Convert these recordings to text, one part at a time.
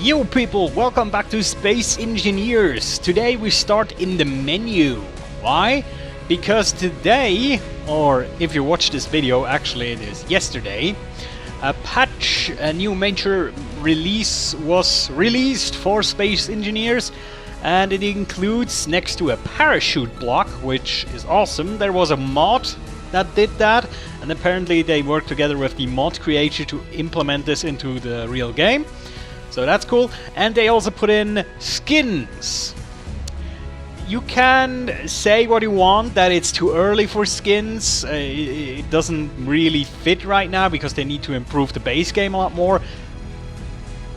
Yo people, welcome back to Space Engineers. Today we start in the menu. Why? Because today, or if you watch this video, actually it is yesterday, a new major release was released for Space Engineers, and it includes, next to a parachute block, which is awesome, there was a mod that did that, and apparently they worked together with the mod creator to implement this into the real game. So that's cool. And they also put in skins. You can say what you want, that it's too early for skins. It doesn't really fit right now because they need to improve the base game a lot more.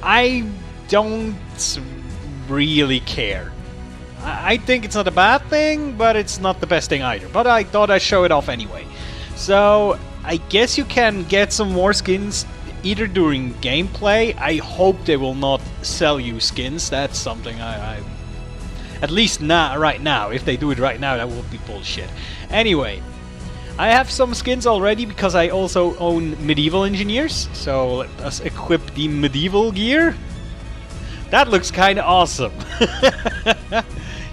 I don't really care. I think it's not a bad thing, but it's not the best thing either. But I thought I'd show it off anyway. So I guess you can get some more skins either during gameplay. I hope they will not sell you skins. That's something I at least not right now. If they do it right now, that will be bullshit. Anyway, I have some skins already because I also own medieval engineers. So let us equip the medieval gear. That looks kind of awesome.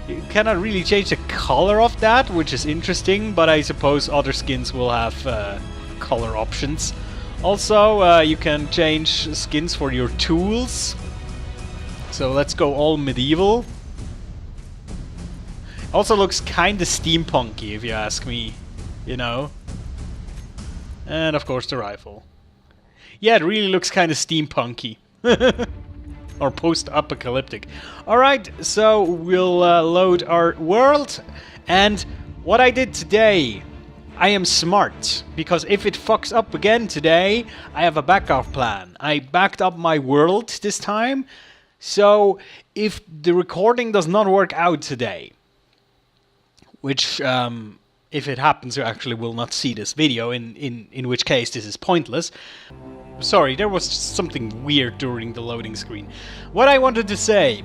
You cannot really change the color of that, which is interesting, but I suppose other skins will have color options. Also, you can change skins for your tools. So let's go all medieval. Also looks kinda steampunky, if you ask me, you know. And of course the rifle. Yeah, it really looks kinda steampunky. Or post-apocalyptic. Alright, so we'll load our world. And what I did today, I am smart, because if it fucks up again today, I have a backup plan. I backed up my world this time, so if the recording does not work out today, which if it happens you actually will not see this video, in which case this is pointless. Sorry, there was something weird during the loading screen. What I wanted to say,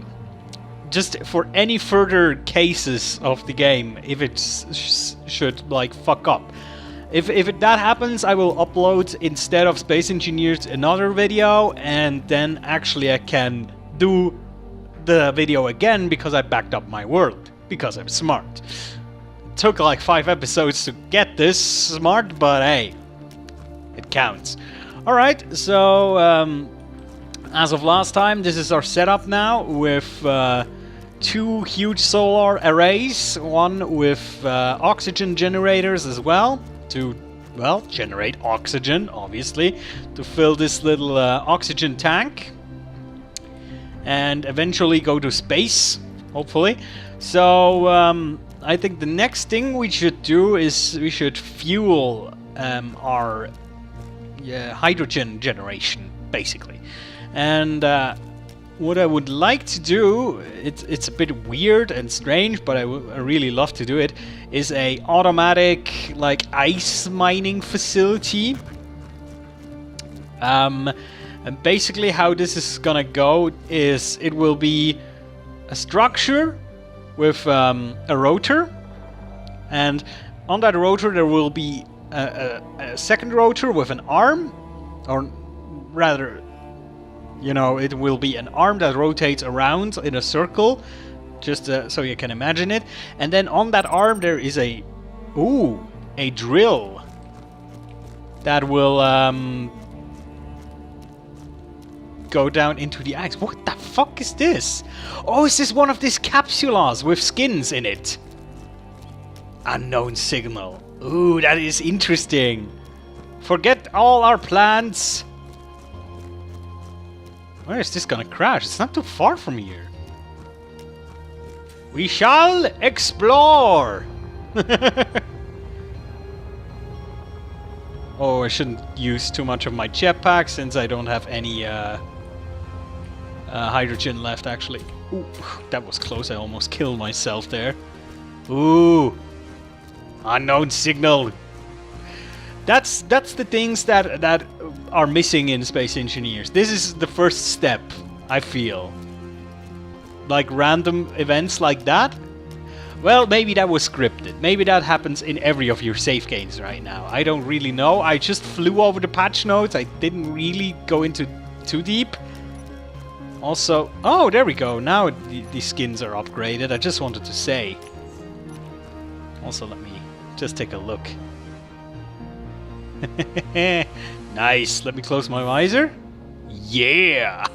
just for any further cases of the game, if it should like fuck up. If that happens, I will upload instead of Space Engineers another video, and then actually I can do the video again because I backed up my world, because I'm smart. It took like 5 episodes to get this smart, but hey, it counts. Alright, so as of last time, this is our setup now with 2 huge solar arrays, one with oxygen generators as well, to, well, generate oxygen, obviously, to fill this little oxygen tank, and eventually go to space, hopefully. So, I think the next thing we should do is we should fuel our hydrogen generation, basically. And what I would like to do, it's a bit weird and strange, but I really love to do it, is a automatic like ice mining facility. And basically how this is gonna go is it will be a structure with a rotor, and on that rotor there will be a second rotor with an arm, or rather, you know, it will be an arm that rotates around in a circle, just so you can imagine it. And then on that arm there is a drill that will go down into the ice. What the fuck is this? Oh, is this one of these capsulas with skins in it? Unknown signal. Ooh, that is interesting. Forget all our plans. Where is this gonna crash? It's not too far from here. We shall explore! Oh, I shouldn't use too much of my jetpack since I don't have any hydrogen left, actually. Ooh, that was close. I almost killed myself there. Ooh. Unknown signal. That's the things that are missing in Space Engineers. This is the first step, I feel. Like random events like that. Well, maybe that was scripted. Maybe that happens in every of your save games right now. I don't really know. I just flew over the patch notes. I didn't really go into too deep. Also, oh, there we go. Now the skins are upgraded. I just wanted to say. Also, let me just take a look. Nice. Let me close my visor. Yeah.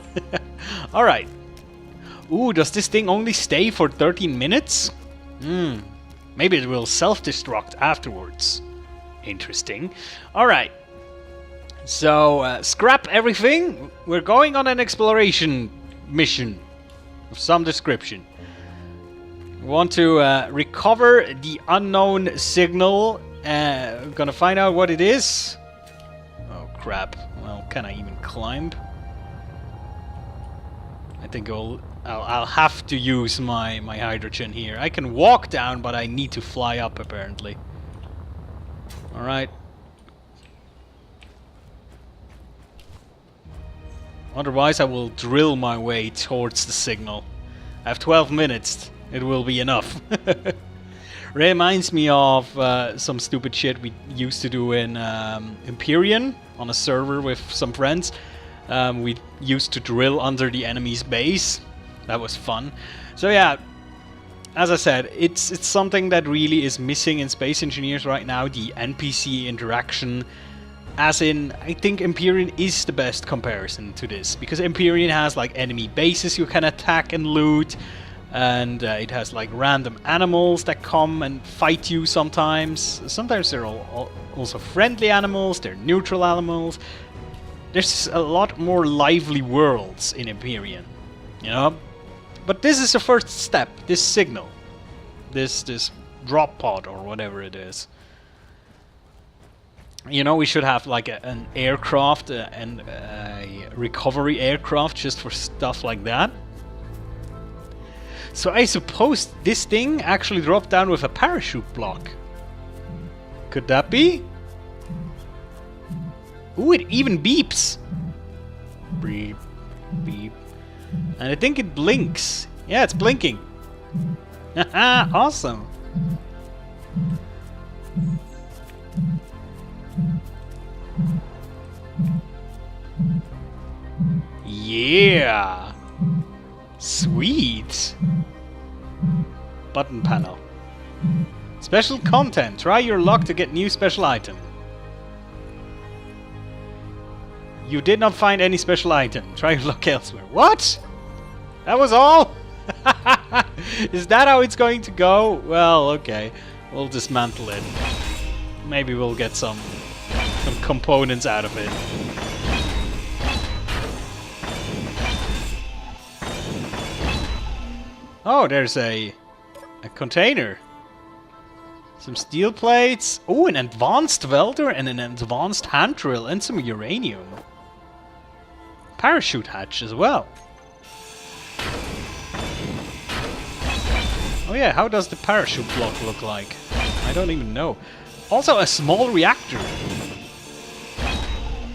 All right. Ooh, does this thing only stay for 13 minutes? Maybe it will self-destruct afterwards. Interesting. All right. So, scrap everything. We're going on an exploration mission of some description. We want to recover the unknown signal. We're gonna find out what it is. Oh, crap. Well, can I even climb? I think I'll have to use my hydrogen here. I can walk down, but I need to fly up, apparently. Alright. Otherwise, I will drill my way towards the signal. I have 12 minutes. It will be enough. Reminds me of some stupid shit we used to do in Empyrean on a server with some friends. We used to drill under the enemy's base. That was fun. So yeah, as I said, it's something that really is missing in Space Engineers right now, the NPC interaction. As in, I think Empyrean is the best comparison to this, because Empyrean has like enemy bases you can attack and loot, and it has like random animals that come and fight you sometimes. Sometimes they're also friendly animals, they're neutral animals. There's a lot more lively worlds in Empyrean, you know? But this is the first step, this signal. This drop pod or whatever it is. You know, we should have like an aircraft and a recovery aircraft just for stuff like that. So I suppose this thing actually dropped down with a parachute block. Could that be? Ooh, it even beeps. Beep, beep. And I think it blinks. Yeah, it's blinking. Haha, awesome. Yeah. Sweet. Button panel. Special content. Try your luck to get new special item. You did not find any special item. Try your luck elsewhere. What? That was all? Is that how it's going to go? Well, okay. We'll dismantle it. Maybe we'll get some components out of it. Oh, there's a container. Some steel plates. Oh, an advanced welder and an advanced hand drill and some uranium. Parachute hatch as well. Oh yeah, how does the parachute block look like? I don't even know. Also a small reactor.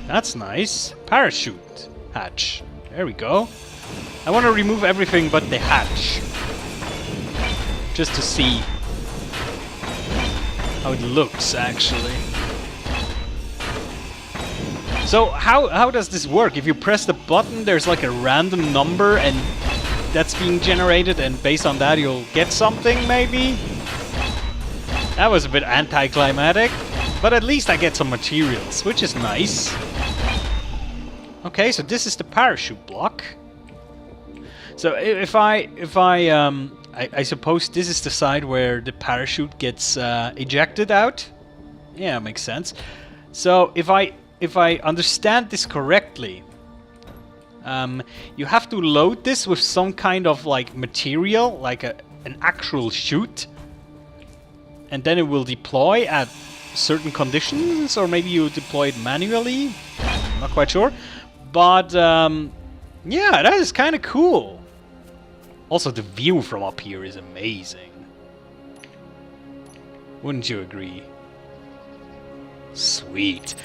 That's nice. Parachute hatch. There we go. I want to remove everything but the hatch. Just to see how it looks, actually. So, how does this work? If you press the button, there's like a random number and that's being generated, and based on that you'll get something, maybe? That was a bit anticlimactic, but at least I get some materials, which is nice. Okay, so this is the parachute block. So I suppose this is the side where the parachute gets ejected out. Yeah, makes sense. So if I understand this correctly, you have to load this with some kind of like material, like an actual chute, and then it will deploy at certain conditions, or maybe you deploy it manually. I'm not quite sure, but yeah, that is kind of cool. Also, the view from up here is amazing. Wouldn't you agree? Sweet.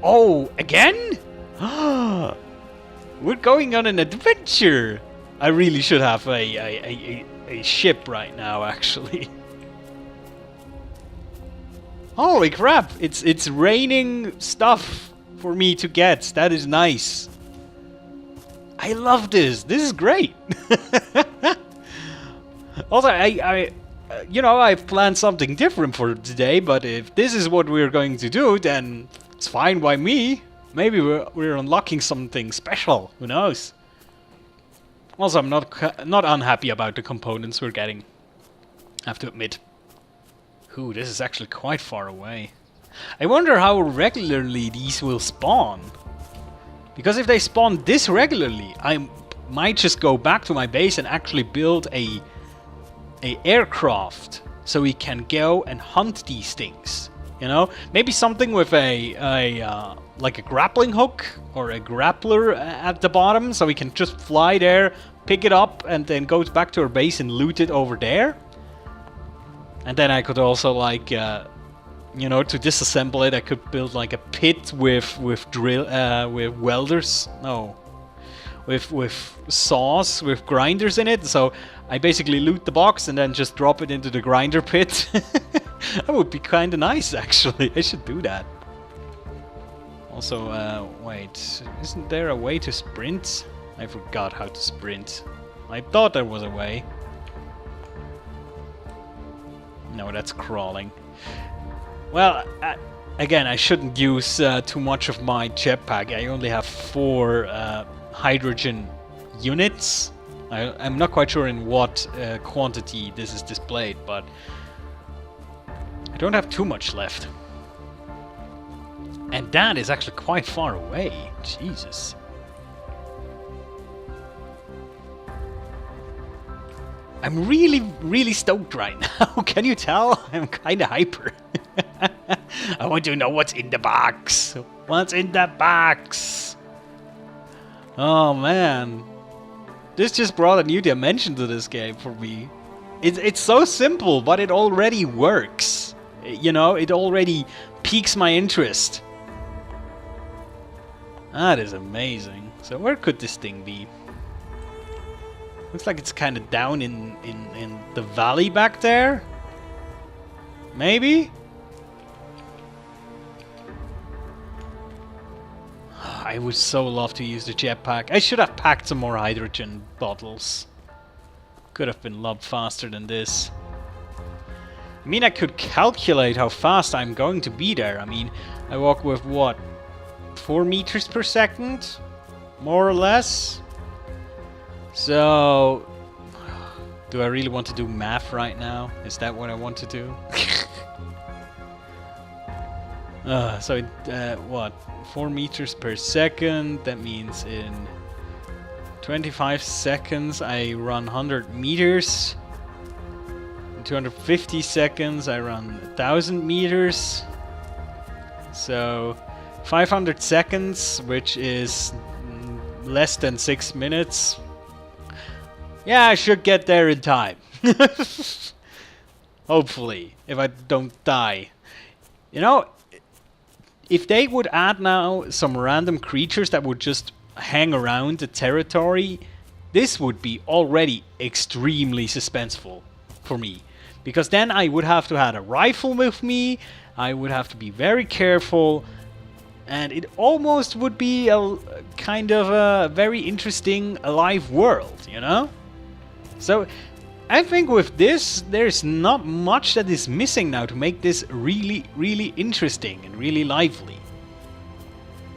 Oh, again? We're going on an adventure! I really should have a ship right now, actually. Holy crap! It's raining stuff for me to get. That is nice. I love this. This is great. Also, you know, I've planned something different for today, but if this is what we're going to do, then it's fine by me. Maybe we're unlocking something special. Who knows? Also, I'm not unhappy about the components we're getting. I have to admit. Ooh, this is actually quite far away. I wonder how regularly these will spawn. Because if they spawn this regularly, I might just go back to my base and actually build a aircraft so we can go and hunt these things. You know, maybe something with like a grappling hook or a grappler at the bottom, so we can just fly there, pick it up, and then go back to our base and loot it over there. And then I could also, like, you know, to disassemble it, I could build like a pit with welders. No, with saws, with grinders in it. So I basically loot the box and then just drop it into the grinder pit. That would be kind of nice, actually. I should do that. Also, wait, isn't there a way to sprint? I forgot how to sprint. I thought there was a way. No, that's crawling. Well, again, I shouldn't use too much of my jetpack. I only have 4 hydrogen units. I'm not quite sure in what quantity this is displayed, but I don't have too much left. And that is actually quite far away. Jesus. I'm really stoked right now. Can you tell? I'm kind of hyper. I want to know what's in the box. What's in the box? Oh man. This just brought a new dimension to this game for me. It's so simple, but it already works. You know, it already piques my interest. That is amazing. So where could this thing be? Looks like it's kind of down in the valley back there. Maybe? I would so love to use the jetpack. I should have packed some more hydrogen bottles. Could have been a lot faster than this. I mean, I could calculate how fast I'm going to be there. I mean, I walk with what? 4 meters per second? More or less? So, do I really want to do math right now? Is that what I want to do? So, what? 4 meters per second. That means in 25 seconds I run 100 meters. In 250 seconds I run 1,000 meters. So, 500 seconds, which is less than 6 minutes. Yeah, I should get there in time. Hopefully, if I don't die. You know, if they would add now some random creatures that would just hang around the territory, this would be already extremely suspenseful for me. Because then I would have to have a rifle with me, I would have to be very careful, and it almost would be a kind of a very interesting alive world, you know? So, I think with this, there's not much that is missing now to make this really interesting and really lively.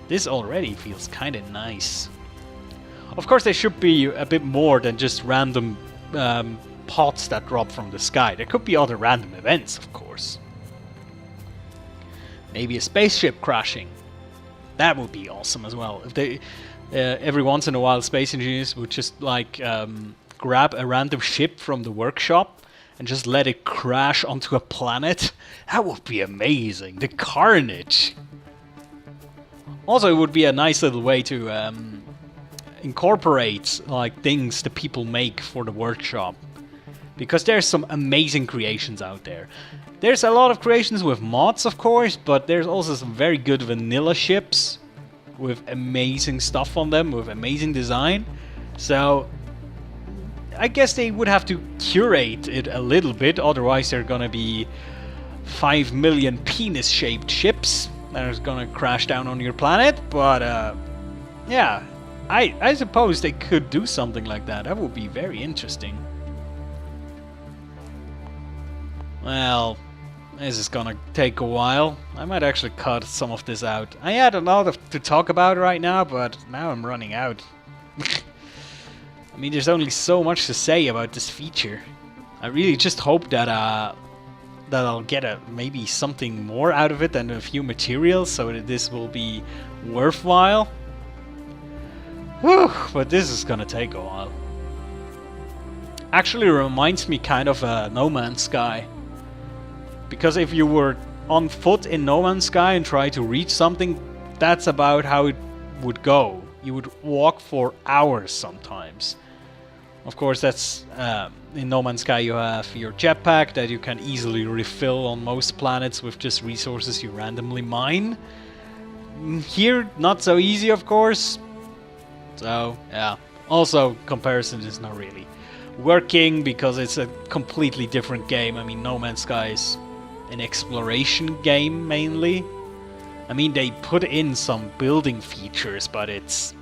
This already feels kind of nice. Of course, there should be a bit more than just random pots that drop from the sky. There could be other random events, of course. Maybe a spaceship crashing. That would be awesome as well. If they, every once in a while, space engineers would just like grab a random ship from the workshop and just let it crash onto a planet. That would be amazing. The carnage. Also, it would be a nice little way to incorporate like things that people make for the workshop, because there's some amazing creations out there. There's a lot of creations with mods, of course, but there's also some very good vanilla ships with amazing stuff on them, with amazing design. So I guess they would have to curate it a little bit, otherwise they're gonna be 5 million penis-shaped ships that are gonna crash down on your planet. But yeah, I suppose they could do something like that. That would be very interesting. Well, this is gonna take a while. I might actually cut some of this out. I had a lot to talk about right now, but now I'm running out. I mean, there's only so much to say about this feature. I really just hope that that I'll get maybe something more out of it than a few materials, so that this will be worthwhile. Whew, but this is gonna take a while. Actually reminds me kind of No Man's Sky. Because if you were on foot in No Man's Sky and try to reach something, that's about how it would go. You would walk for hours sometimes. Of course, that's in No Man's Sky you have your jetpack that you can easily refill on most planets with just resources you randomly mine. Here, not so easy, of course. So, yeah. Also, comparison is not really working because it's a completely different game. I mean, No Man's Sky is an exploration game mainly. I mean, they put in some building features, but it's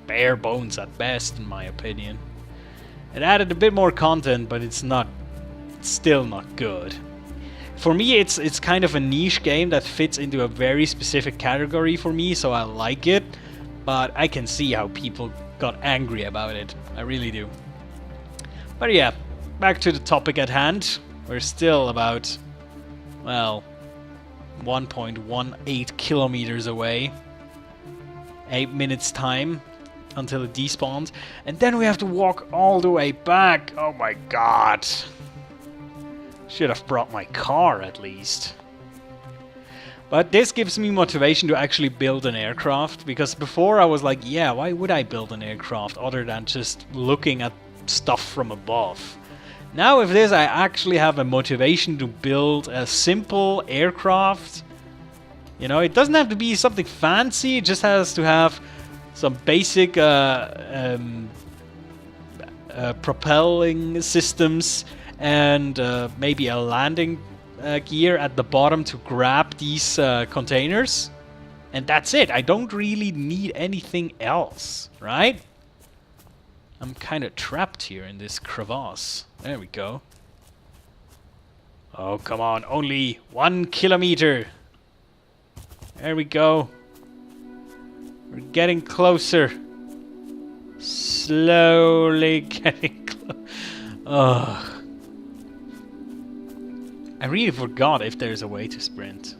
bare bones at best, in my opinion. It added a bit more content, but it's still not good. For me, it's kind of a niche game that fits into a very specific category for me, so I like it. But I can see how people got angry about it. I really do. But yeah, back to the topic at hand. We're still about, well, 1.18 kilometers away. 8 minutes time until it despawns. And then we have to walk all the way back. Oh my god. Should have brought my car at least. But this gives me motivation to actually build an aircraft, because before I was like, yeah, why would I build an aircraft other than just looking at stuff from above? Now with this I actually have a motivation to build a simple aircraft. You know, it doesn't have to be something fancy, it just has to have some basic propelling systems and maybe a landing gear at the bottom to grab these containers, and that's it. I don't really need anything else, right? I'm kind of trapped here in this crevasse. There we go. Oh, come on, only 1 kilometer. There we go. We're getting closer. Slowly getting close. Ugh. I really forgot if there's a way to sprint.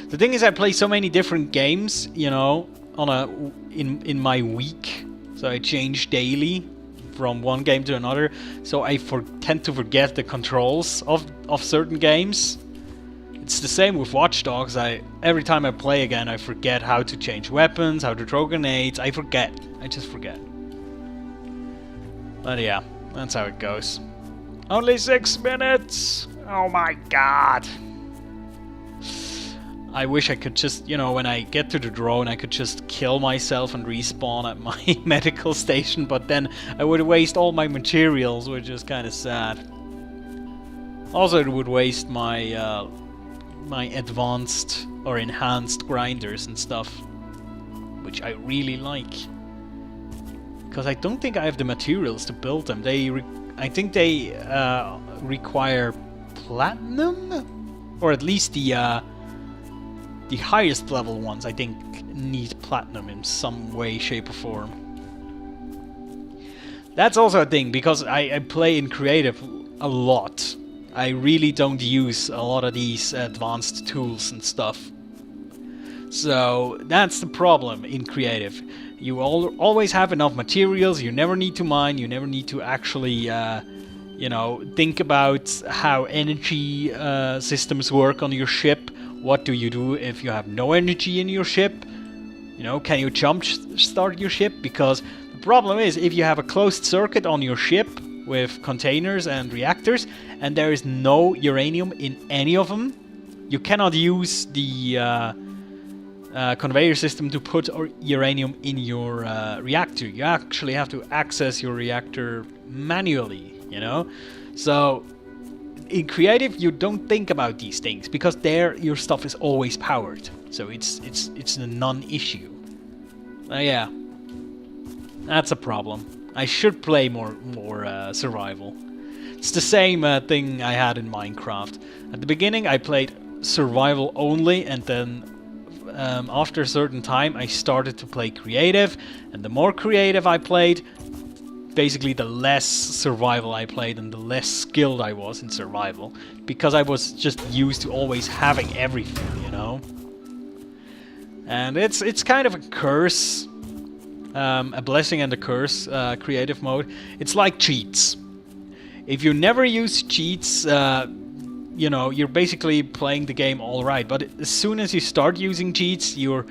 The thing is, I play so many different games, you know, in my week. So I change daily from one game to another. So I tend to forget the controls of certain games. It's the same with Watch Dogs. Every time I play again, I forget how to change weapons, how to throw grenades. I forget. I just forget. But yeah, that's how it goes. Only 6 minutes! Oh my god! I wish I could just, you know, when I get to the drone, I could just kill myself and respawn at my medical station, but then I would waste all my materials, which is kind of sad. Also, it would waste my my advanced or enhanced grinders and stuff, which I really like. Because I don't think I have the materials to build them. I think they require platinum, or at least the highest level ones I think need platinum in some way, shape or form. That's also a thing, because I play in creative a lot. I really don't use a lot of these advanced tools and stuff. So that's the problem in creative. You always have enough materials, you never need to mine, you never need to actually you know, think about how energy systems work on your ship. What do you do if you have no energy in your ship? You know, can you jump start your ship? Because the problem is, if you have a closed circuit on your ship with containers and reactors, and there is no uranium in any of them, you cannot use the conveyor system to put uranium in your reactor. You actually have to access your reactor manually, you know? So in creative you don't think about these things, because there your stuff is always powered. So it's a non-issue. Yeah. That's a problem. I should play more survival. It's the same thing I had in Minecraft. At the beginning I played survival only, and then after a certain time I started to play creative, and the more creative I played, basically the less survival I played and the less skilled I was in survival, because I was just used to always having everything, you know? And it's kind of a curse, a blessing and a curse, creative mode. It's like cheats. If you never use cheats, you know, you're basically playing the game all right. But as soon as you start using cheats, you're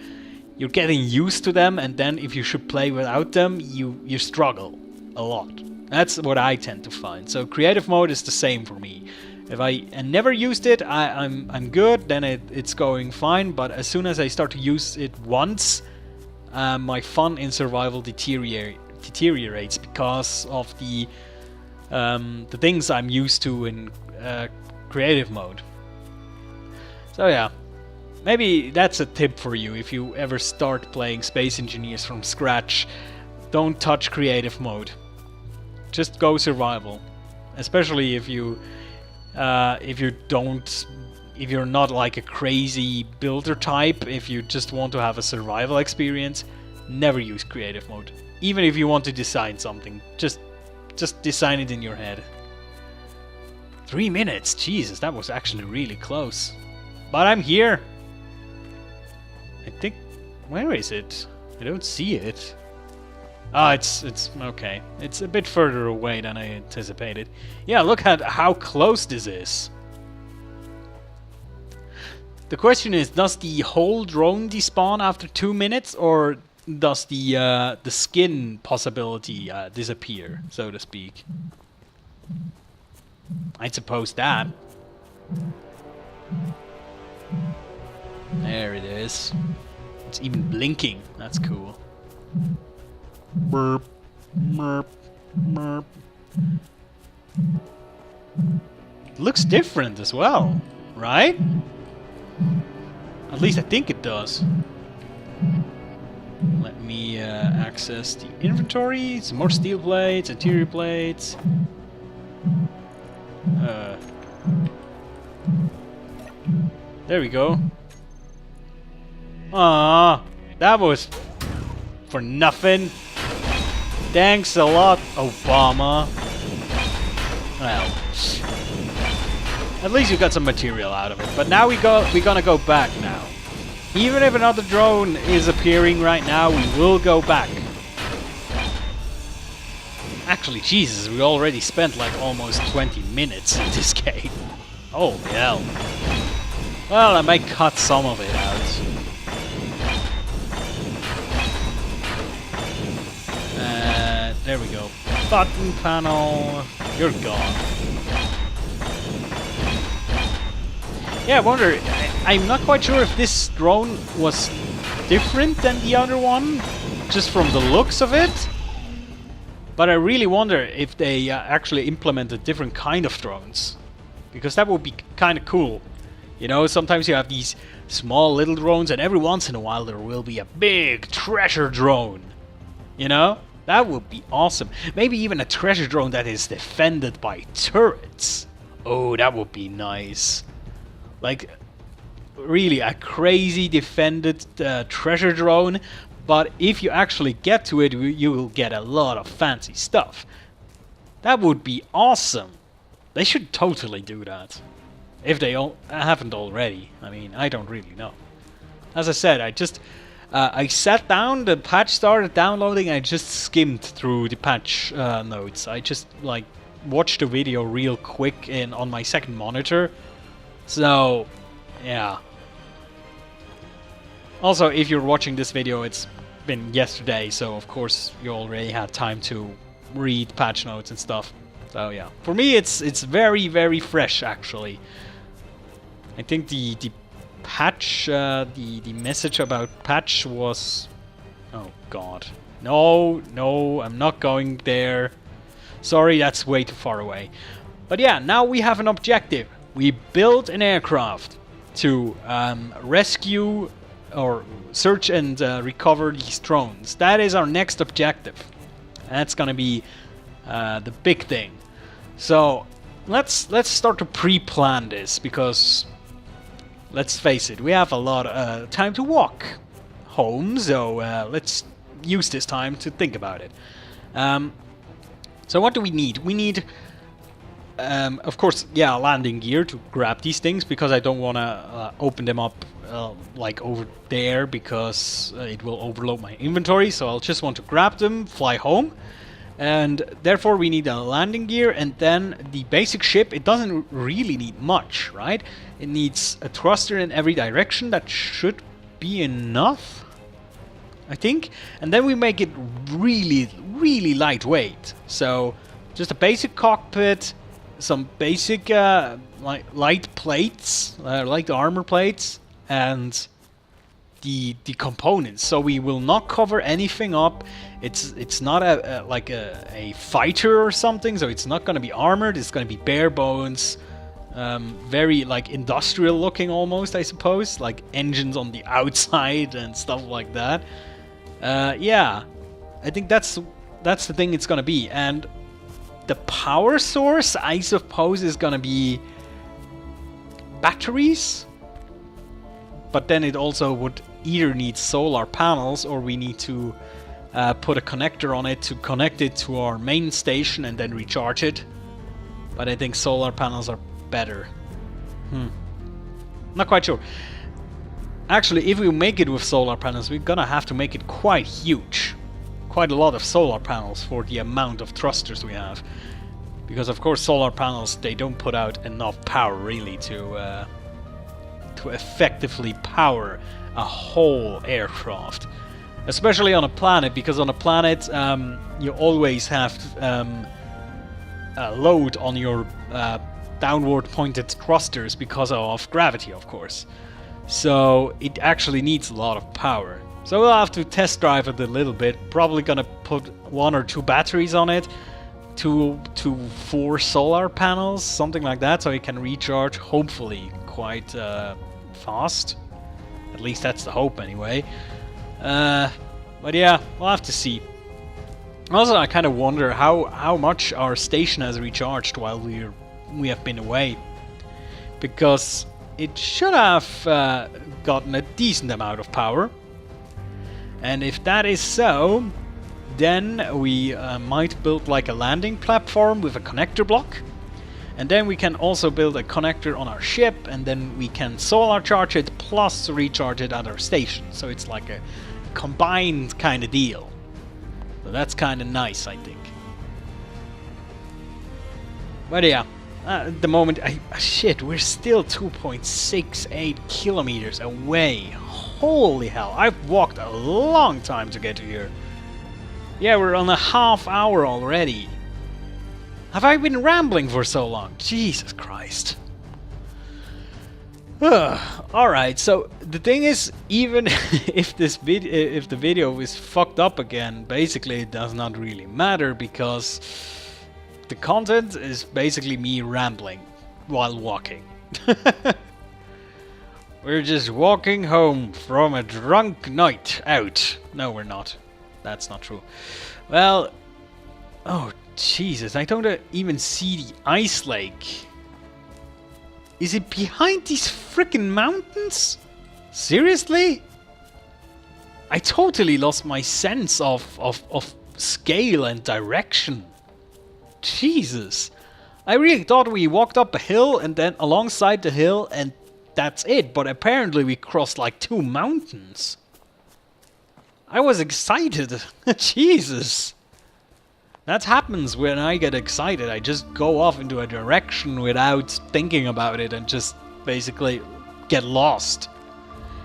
getting used to them, and then if you should play without them, you struggle a lot. That's what I tend to find. So creative mode is the same for me. If I never used it, I'm good, then it's going fine. But as soon as I start to use it once, my fun in survival deteriorates because of the things I'm used to in creative mode. So yeah, maybe that's a tip for you if you ever start playing Space Engineers from scratch. Don't touch creative mode. Just go survival, especially if you're not like a crazy builder type. If you just want to have a survival experience, never use creative mode. Even if you want to design something, just design it in your head. 3 minutes, Jesus, that was actually really close. But I'm here. I think, where is it? I don't see it. Ah, it's okay. It's a bit further away than I anticipated. Yeah, look at how close this is. The question is, does the whole drone despawn after 2 minutes, or does the skin possibility disappear, so to speak? I suppose that. There it is. It's even blinking. That's cool. Burp, merp, merp. Looks different as well, right? At least I think it does. Let me access the inventory. Some more steel plates, interior plates. There we go. Ah, that was for nothing. Thanks a lot, Obama. Well, at least you got some material out of it. But now we're gonna go back now. Even if another drone is appearing right now, we will go back. Actually, Jesus, we already spent like almost 20 minutes in this game. Oh hell. Well, I might cut some of it out. There we go. Button panel. You're gone. Yeah, I wonder. I'm not quite sure if this drone was different than the other one, just from the looks of it. But I really wonder if they actually implemented different kind of drones, because that would be kind of cool. You know, sometimes you have these small little drones, and every once in a while there will be a big treasure drone. You know? That would be awesome. Maybe even a treasure drone that is defended by turrets. Oh, that would be nice. Like, really, a crazy defended treasure drone. But if you actually get to it, you will get a lot of fancy stuff. That would be awesome. They should totally do that. If they haven't already. I mean, I don't really know. As I said, I sat down, the patch started downloading, I just skimmed through the patch notes. I just like watched the video real quick on my second monitor. So, yeah. Also, if you're watching this video, it's been yesterday, so of course you already had time to read patch notes and stuff. So yeah, for me it's very, very fresh actually. I think the patch, the message about patch was... Oh god. No, I'm not going there. Sorry, that's way too far away. But yeah, now we have an objective. We built an aircraft to rescue or search and recover these drones. That is our next objective. That's gonna be the big thing. So let's start to pre-plan this, because let's face it, we have a lot of time to walk home, so let's use this time to think about it. So what do we need? We need, of course, yeah, landing gear to grab these things, because I don't want to open them up like over there, because it will overload my inventory. So I'll just want to grab them, fly home, and therefore we need a landing gear. And then the basic ship, it doesn't really need much, right? It needs a thruster in every direction. That should be enough, I think. And then we make it really, really lightweight. So just a basic cockpit, some basic light plates, light armor plates, and the components. So we will not cover anything up. It's not like a fighter or something. So it's not going to be armored. It's going to be bare bones. Very like industrial looking almost, I suppose, like engines on the outside and stuff like that. Yeah, I think that's the thing it's gonna be. And the power source, I suppose, is gonna be batteries, but then it also would either need solar panels, or we need to put a connector on it to connect it to our main station and then recharge it. But I think solar panels are better. Not quite sure. Actually, if we make it with solar panels, we're gonna have to make it quite huge. Quite a lot of solar panels for the amount of thrusters we have. Because of course solar panels, they don't put out enough power really to effectively power a whole aircraft. Especially on a planet, because on a planet you always have a load on your downward pointed thrusters because of gravity, of course. So it actually needs a lot of power. So we'll have to test drive it a little bit. Probably gonna put 1 or 2 batteries on it, 2 to 4 solar panels, something like that, so it can recharge hopefully quite fast. At least that's the hope anyway. But yeah, we'll have to see. Also, I kind of wonder how much our station has recharged while we have been away, because it should have gotten a decent amount of power. And if that is so, then we might build like a landing platform with a connector block. And then we can also build a connector on our ship, and then we can solar charge it plus recharge it at our station. So it's like a combined kind of deal. So that's kind of nice, I think. But yeah. At the moment, shit, we're still 2.68 kilometers away. Holy hell, I've walked a long time to get to here. Yeah, we're on a half hour already. Have I been rambling for so long? Jesus Christ. Alright, so the thing is, even if the video is fucked up again, basically it does not really matter, because the content is basically me rambling while walking. We're just walking home from a drunk night out. No, we're not. That's not true. Well, oh Jesus, I don't even see the ice lake. Is it behind these freaking mountains? Seriously? I totally lost my sense of scale and direction. Jesus. I really thought we walked up a hill and then alongside the hill and that's it, but apparently we crossed like 2 mountains. I was excited. Jesus. That happens when I get excited. I just go off into a direction without thinking about it and just basically get lost.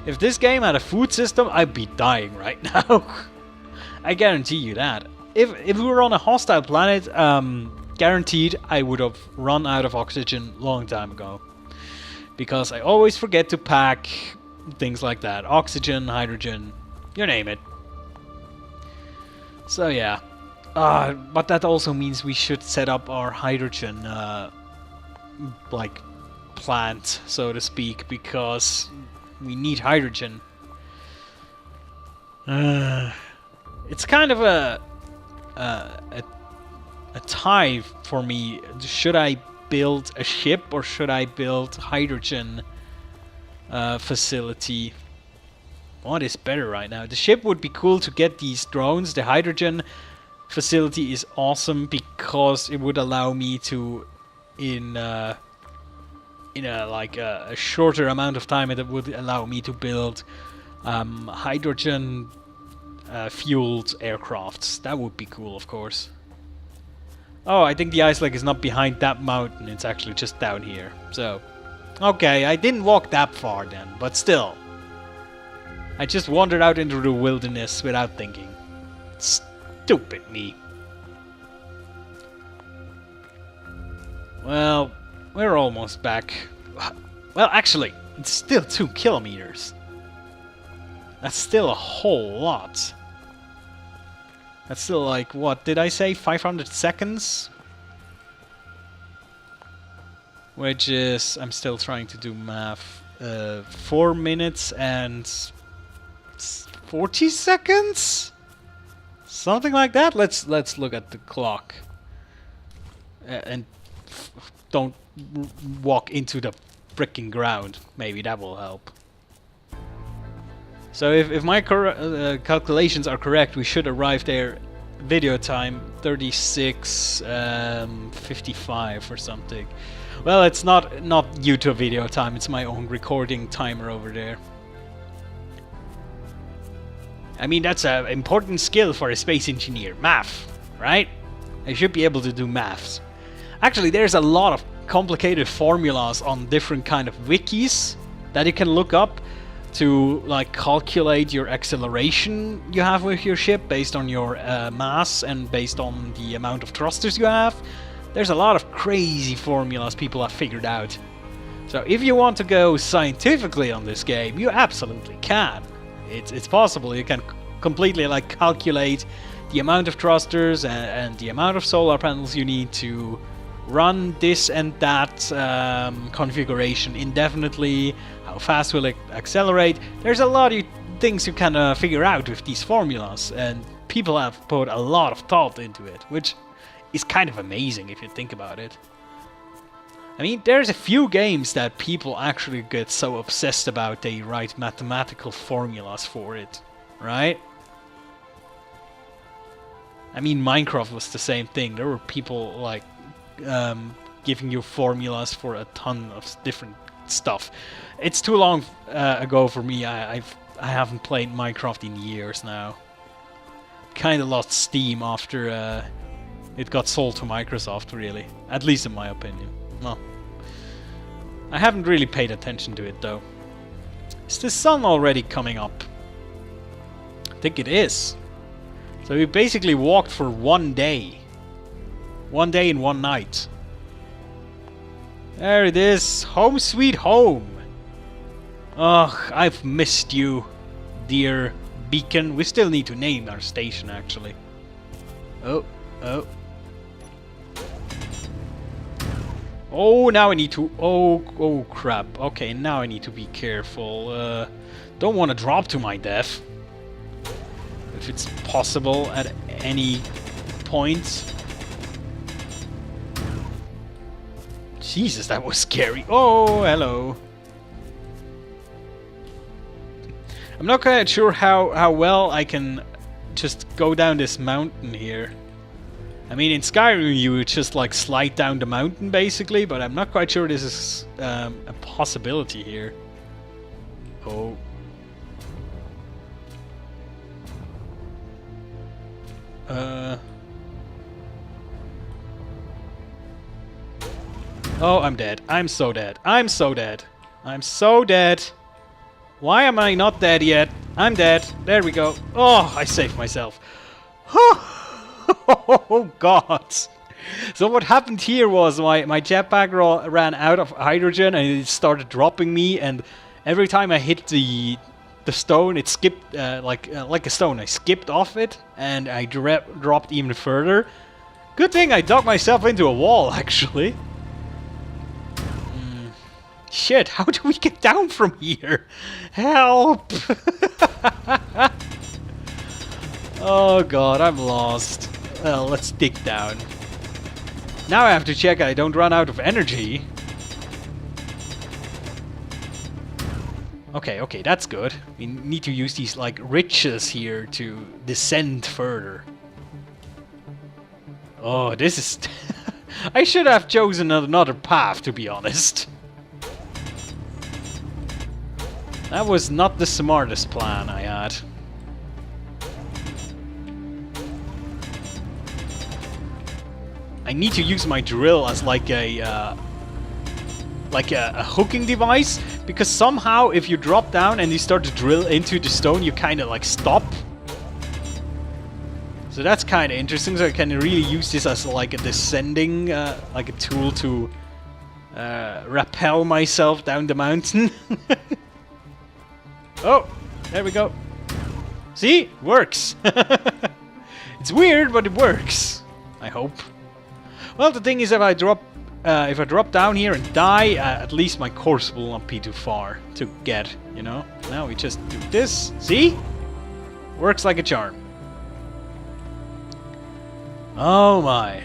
If this game had a food system, I'd be dying right now. I guarantee you that. If we were on a hostile planet, guaranteed I would have run out of oxygen long time ago. Because I always forget to pack things like that. Oxygen, hydrogen, you name it. So yeah. But that also means we should set up our hydrogen like plant, so to speak, because we need hydrogen. It's kind of a a tie for me. Should I build a ship or should I build hydrogen facility? What is better right now? The ship would be cool to get these drones. The hydrogen facility is awesome because it would allow me to, in a shorter amount of time, it would allow me to build hydrogen fueled aircrafts. That would be cool, of course. Oh, I think the ice lake is not behind that mountain. It's actually just down here. So, okay, I didn't walk that far then, but still. I just wandered out into the wilderness without thinking. Stupid me. Well, we're almost back. Well, actually, it's still 2 kilometers. That's still a whole lot. That's still like, what did I say? 500 seconds? Which is, I'm still trying to do math. 4 minutes and 40 seconds? Something like that? Let's look at the clock. And don't walk into the freaking ground. Maybe that will help. So if my calculations are correct, we should arrive there video time 36:55 or something. Well, it's not YouTube video time, it's my own recording timer over there. I mean, that's an important skill for a space engineer. Math, right? I should be able to do maths. Actually, there's a lot of complicated formulas on different kind of wikis that you can look up to like calculate your acceleration you have with your ship based on your mass and based on the amount of thrusters you have. There's a lot of crazy formulas people have figured out. So if you want to go scientifically on this game, you absolutely can. It's possible. You can completely like calculate the amount of thrusters and the amount of solar panels you need to run this and that configuration indefinitely. How fast will it accelerate? There's a lot of things you can figure out with these formulas, and people have put a lot of thought into it, which is kind of amazing if you think about it. I mean, there's a few games that people actually get so obsessed about they write mathematical formulas for it, right? I mean, Minecraft was the same thing. There were people like giving you formulas for a ton of different stuff. It's too long ago for me. I haven't played Minecraft in years now. Kind of lost steam after it got sold to Microsoft, really. At least in my opinion. Well, I haven't really paid attention to it though. Is the sun already coming up? I think it is. So we basically walked for 1 day. 1 day and 1 night. There it is. Home sweet home. Ugh, I've missed you, dear beacon. We still need to name our station, actually. Oh. Oh, now I need to... Oh, crap. Okay, now I need to be careful. Don't want to drop to my death. If it's possible at any point. Jesus, that was scary. Oh, hello. I'm not quite sure how well I can just go down this mountain here. I mean, in Skyrim you would just like slide down the mountain basically, but I'm not quite sure this is a possibility here. Oh. Oh, I'm dead. I'm so dead. I'm so dead. I'm so dead. Why am I not dead yet? I'm dead. There we go. Oh, I saved myself. Oh, God. So what happened here was my jetpack ran out of hydrogen and it started dropping me, and every time I hit the stone, it skipped like a stone. I skipped off it and I dropped even further. Good thing I dug myself into a wall, actually. Shit, how do we get down from here? Help! Oh god, I'm lost. Well, let's dig down. Now I have to check I don't run out of energy. Okay, okay, that's good. We need to use these, like, ridges here to descend further. Oh, this is... I should have chosen another path, to be honest. That was not the smartest plan I had. I need to use my drill as like a hooking device, because somehow if you drop down and you start to drill into the stone, you kind of like stop. So that's kind of interesting. So I can really use this as like a descending, like a tool to rappel myself down the mountain. Oh, there we go. See, works. It's weird, but it works. I hope. Well, the thing is, if I drop down here and die, at least my course will not be too far to get. You know. Now we just do this. See, works like a charm. Oh my.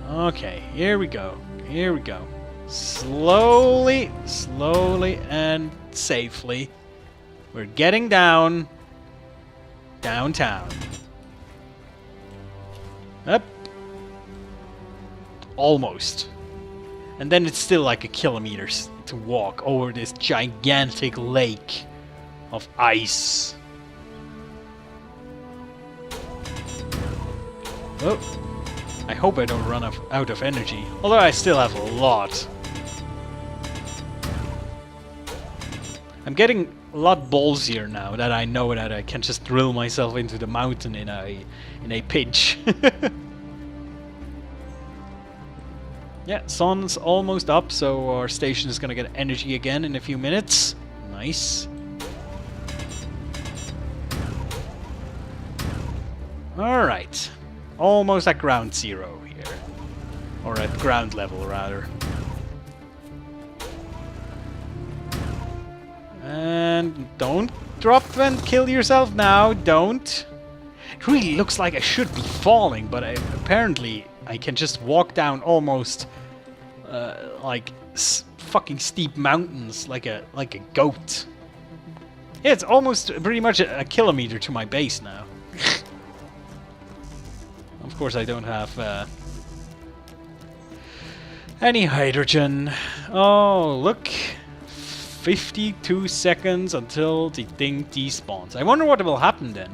Okay, here we go. Here we go. Slowly, slowly, and safely. We're getting down. Downtown. Up. Almost. And then it's still like a kilometer to walk over this gigantic lake of ice. Oh. I hope I don't run out of energy. Although I still have a lot. I'm getting a lot ballsier now that I know that I can just drill myself into the mountain in a pinch. Yeah, sun's almost up, so our station is gonna get energy again in a few minutes. Nice. Alright. Almost at ground zero here. Or at ground level, rather. And don't drop and kill yourself now. Don't. It really looks like I should be falling, but apparently I can just walk down almost like fucking steep mountains like a goat. Yeah, it's almost pretty much a kilometer to my base now. Of course, I don't have any hydrogen. Oh, look. 52 seconds until the thing despawns. I wonder what will happen then.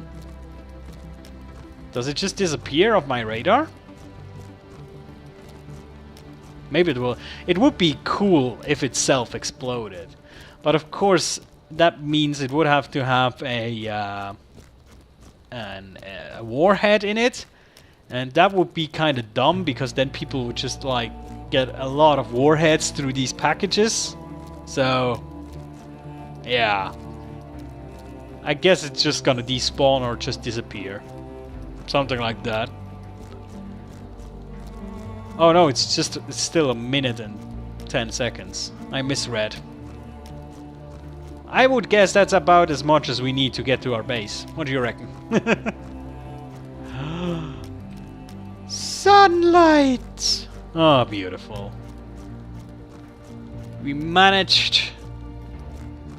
Does it just disappear off my radar? Maybe it will. It would be cool if it self-exploded. But of course, that means it would have to have a warhead in it. And that would be kind of dumb, because then people would just like get a lot of warheads through these packages. So, yeah. I guess it's just gonna despawn or just disappear. Something like that. Oh no, it's still a minute and 10 seconds. I misread. I would guess that's about as much as we need to get to our base. What do you reckon? Sunlight! Oh, beautiful. We managed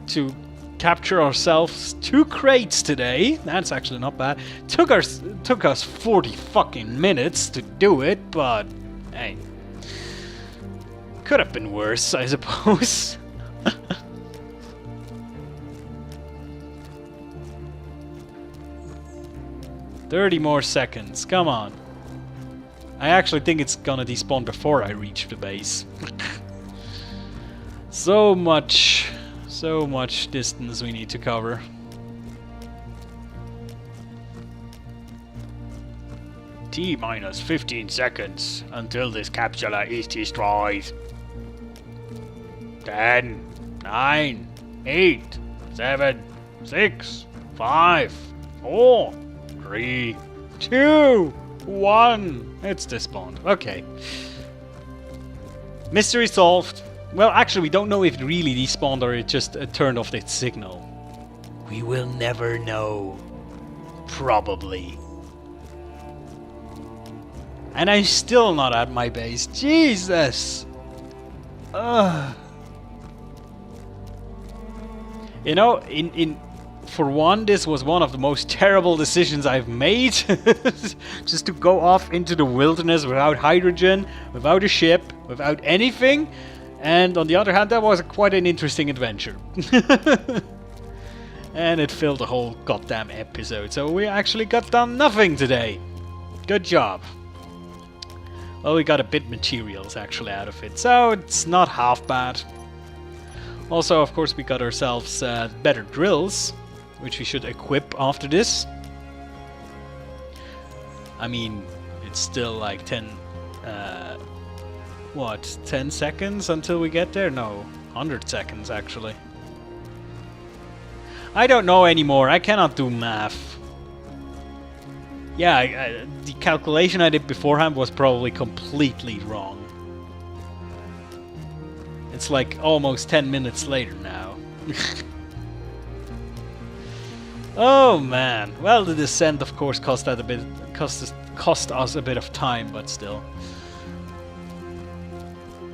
to capture ourselves 2 crates today. That's actually not bad. Took us 40 fucking minutes to do it, but hey. Could have been worse, I suppose. 30 more seconds, come on. I actually think it's gonna despawn before I reach the base. So much distance we need to cover. T-minus 15 seconds until this capsule is destroyed. 10, 9, 8, 7, 6, 5, 4, 3, 2, 1. It's despawned. Okay. Mystery solved. Well, actually, we don't know if it really despawned or it just turned off its signal. We will never know. Probably. And I'm still not at my base. Jesus! Ugh. You know, for one, this was one of the most terrible decisions I've made. Just to go off into the wilderness without hydrogen, without a ship, without anything. And on the other hand, that was quite an interesting adventure. And it filled the whole goddamn episode. So we actually got done nothing today. Good job. Well, we got a bit materials actually out of it. So it's not half bad. Also, of course, we got ourselves better drills, which we should equip after this. I mean, it's still like 10 seconds until we get there? No, 100 seconds actually. I don't know anymore, I cannot do math. Yeah, the calculation I did beforehand was probably completely wrong. It's like almost 10 minutes later now. Oh man. Well, the descent of course cost us a bit of time, but still.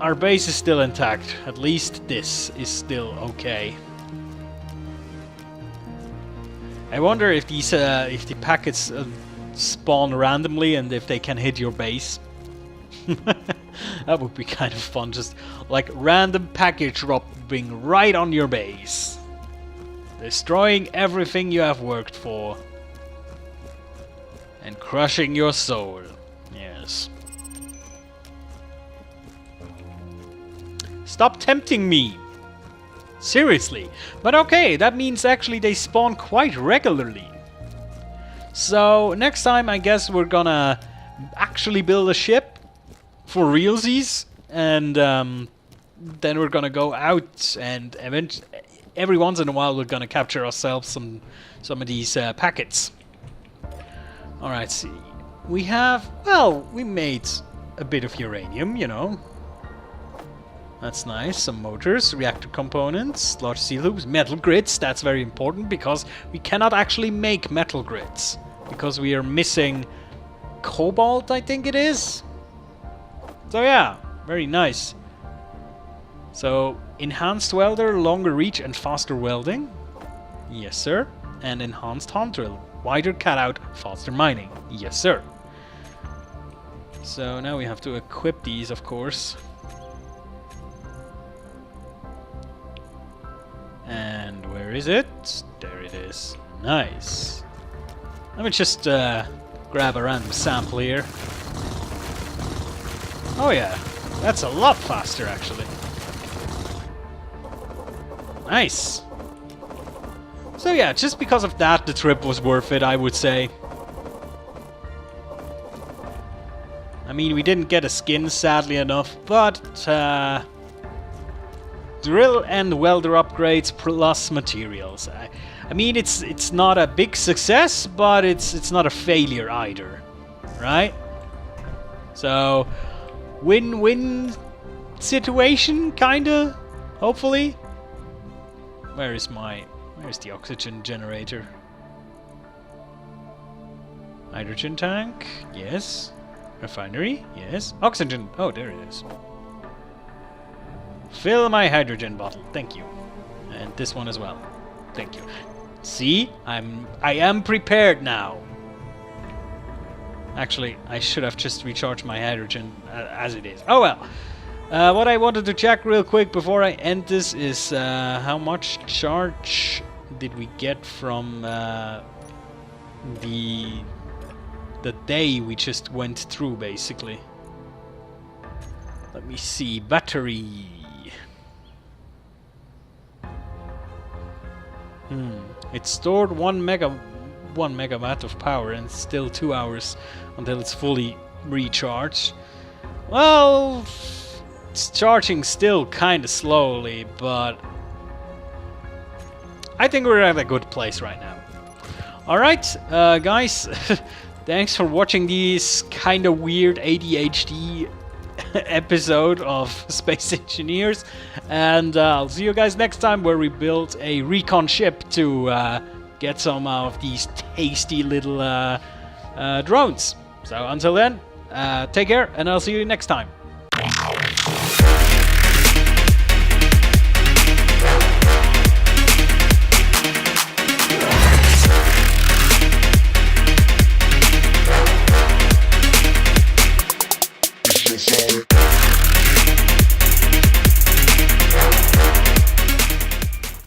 Our base is still intact. At least this is still okay. I wonder if these if the packets spawn randomly and if they can hit your base. That would be kind of fun, just like random package dropping right on your base. Destroying everything you have worked for. And crushing your soul. Yes. Stop tempting me! Seriously. But okay, that means actually they spawn quite regularly. So next time I guess we're gonna actually build a ship. For realsies, and then we're gonna go out and every once in a while we're gonna capture ourselves some of these packets. Alright, see. We have, well, we made a bit of uranium, you know. That's nice. Some motors, reactor components, large steel hoops, metal grids. That's very important because we cannot actually make metal grids. Because we are missing cobalt, I think it is. So yeah, very nice. So, enhanced welder, longer reach and faster welding. Yes, sir. And enhanced hand drill, wider cutout, faster mining. Yes, sir. So now we have to equip these, of course. And where is it? There it is. Nice. Let me just grab a random sample here. Oh yeah, that's a lot faster actually. Nice. So yeah, just because of that the trip was worth it, I would say. I mean, we didn't get a skin sadly enough, but drill and welder upgrades plus materials. I mean, it's not a big success, but it's not a failure either, right? So win-win situation, kinda, hopefully. Where's the oxygen generator? Hydrogen tank, yes. Refinery, yes. Oxygen, oh, there it is. Fill my hydrogen bottle, thank you. And this one as well, thank you. See, I am prepared now. Actually, I should have just recharged my hydrogen as it is. Oh well. What I wanted to check real quick before I end this is how much charge did we get from the day we just went through, basically. Let me see. Battery. It stored 1 megawatt of power and it's still 2 hours until it's fully recharged. Well, it's charging still kind of slowly, but I think we're at a good place right now. Alright, guys, thanks for watching this kind of weird ADHD episode of Space Engineers, and I'll see you guys next time where we build a recon ship to get some of these tasty little drones. So until then, Take care, and I'll see you next time. It's your side.